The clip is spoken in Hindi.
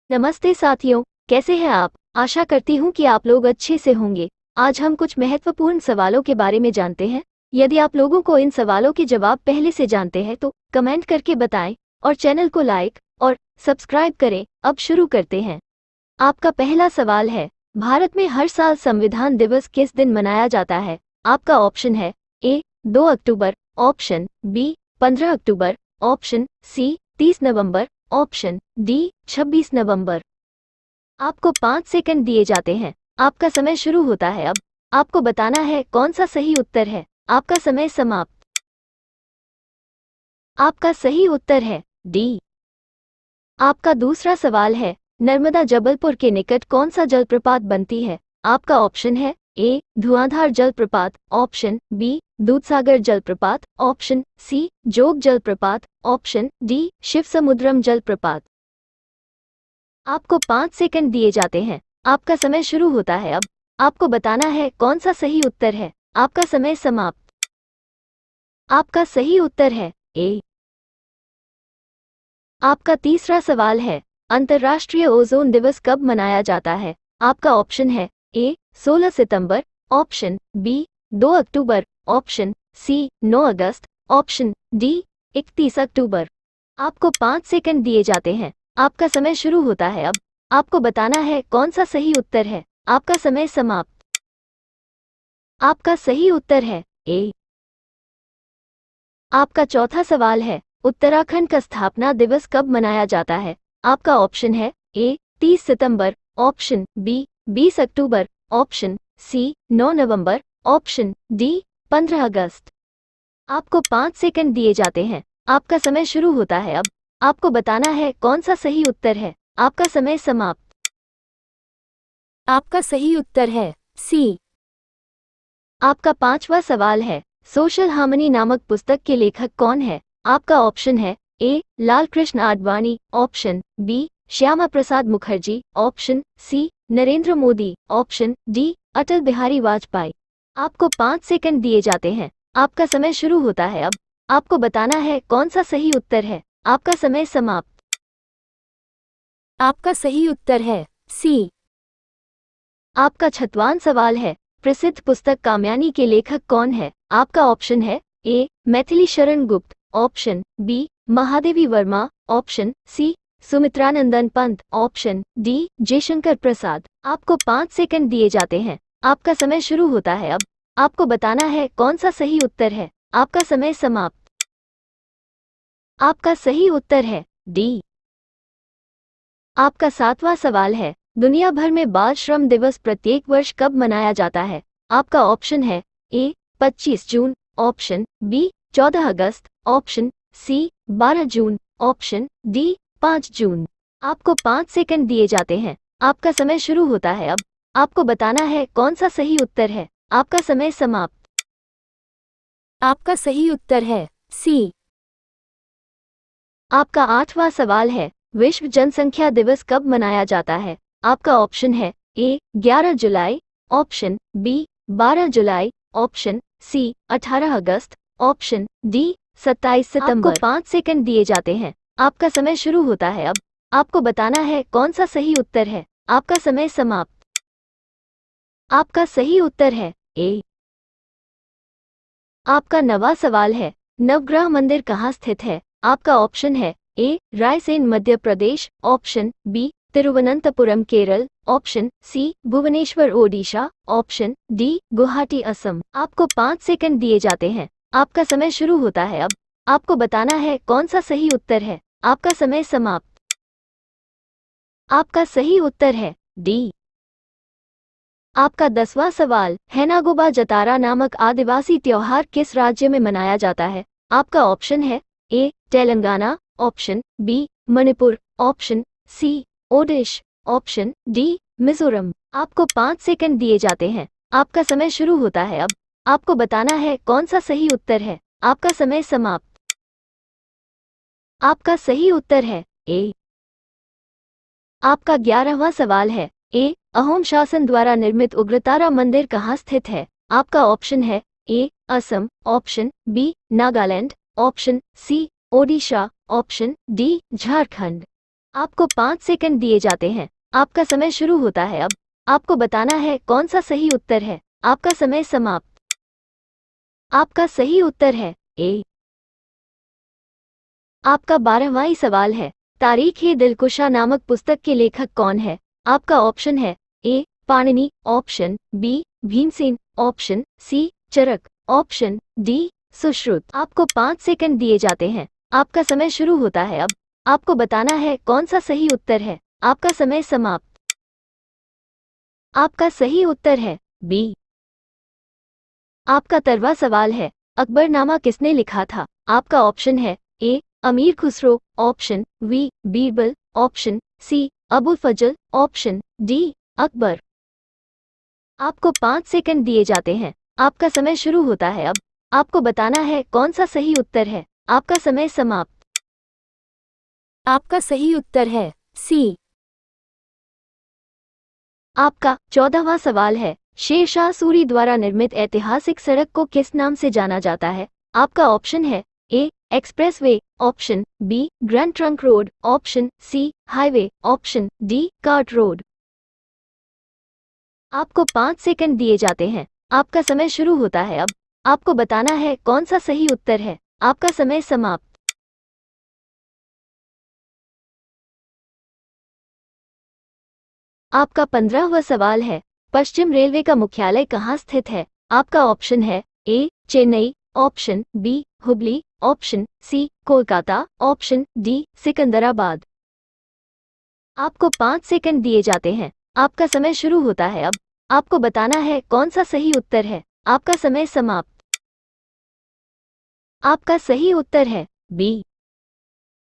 नमस्ते साथियों, कैसे हैं आप? आशा करती हूँ कि आप लोग अच्छे से होंगे। आज हम कुछ महत्वपूर्ण सवालों के बारे में जानते हैं। यदि आप लोगों को इन सवालों के जवाब पहले से जानते हैं तो कमेंट करके बताएं और चैनल को लाइक और सब्सक्राइब करें। अब शुरू करते हैं। आपका पहला सवाल है, भारत में हर साल संविधान दिवस किस दिन मनाया जाता है? आपका ऑप्शन है ए 2 अक्टूबर, ऑप्शन बी 15 अक्टूबर, ऑप्शन सी 30 नवंबर, ऑप्शन डी 26 नवंबर। आपको 5 सेकंड दिए जाते हैं। आपका समय शुरू होता है अब। आपको बताना है कौन सा सही उत्तर है। आपका समय समाप्त। आपका सही उत्तर है डी। आपका दूसरा सवाल है, नर्मदा जबलपुर के निकट कौन सा जलप्रपात बनती है? आपका ऑप्शन है ए धुआंधार जलप्रपात, ऑप्शन बी दूधसागर जलप्रपात, ऑप्शन सी जोग जलप्रपात, ऑप्शन डी शिवसमुद्रम जलप्रपात। आपको 5 सेकंड दिए जाते हैं। आपका समय शुरू होता है अब। आपको बताना है कौन सा सही उत्तर है। आपका समय समाप्त। आपका सही उत्तर है ए। आपका तीसरा सवाल है, अंतर्राष्ट्रीय ओजोन दिवस कब मनाया जाता है? आपका ऑप्शन है ए 16 सितंबर, ऑप्शन बी 2 अक्टूबर, ऑप्शन सी 9 अगस्त, ऑप्शन डी 31 अक्टूबर। आपको 5 सेकंड दिए जाते हैं। आपका समय शुरू होता है अब। आपको बताना है कौन सा सही उत्तर है। आपका समय समाप्त। आपका सही उत्तर है ए। आपका चौथा सवाल है, उत्तराखंड का स्थापना दिवस कब मनाया जाता है? आपका ऑप्शन है ए 30 सितंबर, ऑप्शन बी 20 अक्टूबर, ऑप्शन सी 9 नवंबर, ऑप्शन डी 15 अगस्त। आपको 5 सेकंड दिए जाते हैं। आपका समय शुरू होता है अब। आपको बताना है कौन सा सही उत्तर है। आपका समय समाप्त। आपका सही उत्तर है सी। आपका पांचवा सवाल है, सोशल हार्मनी नामक पुस्तक के लेखक कौन है? आपका ऑप्शन है A Lal Krishna Advani, option B Shyama Prasad Mukherjee, option C Narendra Modi, option D Atal Bihari Vajpayee. आपको 5 सेकंड दिए जाते हैं। आपका समय शुरू होता है अब। आपको बताना है कौन सा सही उत्तर है। आपका समय समाप्त। आपका सही उत्तर है सी। आपका 6वां सवाल है, प्रसिद्ध पुस्तक कामयानी के लेखक कौन है? आपका ऑप्शन है ए Maithili Sharan Gupt, option B Mahadevi Verma, option C Sumitranandan Pant, option D Jaishankar Prasad. आपको 5 सेकंड दिए जाते हैं। आपका समय शुरू होता है अब। आपको बताना है कौन सा सही उत्तर है। आपका समय समाप्त। आपका सही उत्तर है डी। आपका 7वां सवाल है, दुनिया भर में बाल श्रम दिवस प्रत्येक वर्ष कब मनाया जाता है? आपका ऑप्शन है ए 25 जून, ऑप्शन बी 14 अगस्त, ऑप्शन सी 12 जून, ऑप्शन डी 5 जून। आपको 5 सेकंड दिए जाते हैं। आपका समय शुरू होता है अब। आपको बताना है कौन सा सही उत्तर है। आपका समय समाप्त। आपका सही उत्तर है सी। आपका 8वां सवाल है, विश्व जनसंख्या दिवस कब मनाया जाता है? आपका ऑप्शन है ए 11 जुलाई, ऑप्शन बी 12 जुलाई, ऑप्शन सी 18 अगस्त, ऑप्शन डी 27 सितंबर। आपको 5 सेकंड दिए जाते हैं। आपका समय शुरू होता है अब। आपको बताना है कौन सा सही उत्तर है। आपका समय समाप्त। आपका सही उत्तर है ए। आपका 9वां सवाल है, नवग्रह मंदिर कहाँ स्थित है? आपका ऑप्शन है A Raisen Madhya Pradesh, option B Thiruvananthapuram Kerala, option C Bhubaneswar Odisha, option D Guwahati Assam. आपको 5 सेकंड दिए जाते हैं। आपका समय शुरू होता है अब। आपको बताना है कौन सा सही उत्तर है। आपका समय समाप्त। आपका सही उत्तर है डी। आपका 10वां सवाल है, नागोबा जतारा नामक आदिवासी त्योहार किस राज्य में मनाया जाता है? आपका ऑप्शन है A Telangana, option B Manipur, option C Odisha, option D Mizoram. आपको 5 सेकंड दिए जाते हैं। आपका समय शुरू होता है अब। आपको बताना है कौन सा सही उत्तर है। आपका समय समाप्त। आपका सही उत्तर है ए। आपका 11वां सवाल है, ए अहोम शासन द्वारा निर्मित उग्रतारा मंदिर कहाँ स्थित है? आपका ऑप्शन है A Assam, option B Nagaland, option C Odisha, option D Jharkhand. आपको 5 सेकंड दिए जाते हैं। आपका समय शुरू होता है अब। आपको बताना है कौन सा सही उत्तर है। आपका समय समाप्त। आपका सही उत्तर है ए। आपका 12वां सवाल है, तारीख-ए-दिलकुशा नामक पुस्तक के लेखक कौन है? आपका ऑप्शन है A Panini, option B Bhimsen, option C Charak, option D Sushruta. आपको 5 सेकंड दिए जाते हैं। आपका समय शुरू होता है अब। आपको बताना है कौन सा सही उत्तर है। आपका समय समाप्त। आपका सही उत्तर है बी। आपका 13वां सवाल है, अकबरनामा किसने लिखा था? आपका ऑप्शन है A Amir Khusro, option B Birbal, option C Abul Fazal, option D Akbar. आपको 5 सेकंड दिए जाते हैं। आपका समय शुरू होता है अब। आपको बताना है कौन सा सही उत्तर है। आपका समय समाप्त। आपका सही उत्तर है सी। आपका 14वां सवाल है, शेरशाह सूरी द्वारा निर्मित ऐतिहासिक सड़क को किस नाम से जाना जाता है? आपका ऑप्शन है A expressway, option B grand trunk road, option C highway, option D cart road. आपको 5 सेकंड दिए जाते हैं। आपका समय शुरू होता है अब। आपको बताना है कौन सा सही उत्तर है। आपका समय समाप्त। आपका 15वां सवाल है, पश्चिम रेलवे का मुख्यालय कहाँ स्थित है? आपका ऑप्शन है A Chennai, option B Hubli, option C Kolkata, option D Secunderabad. आपको 5 सेकंड दिए जाते हैं। आपका समय शुरू होता है अब। आपको बताना है कौन सा सही उत्तर है। आपका समय समाप्त। आपका सही उत्तर है बी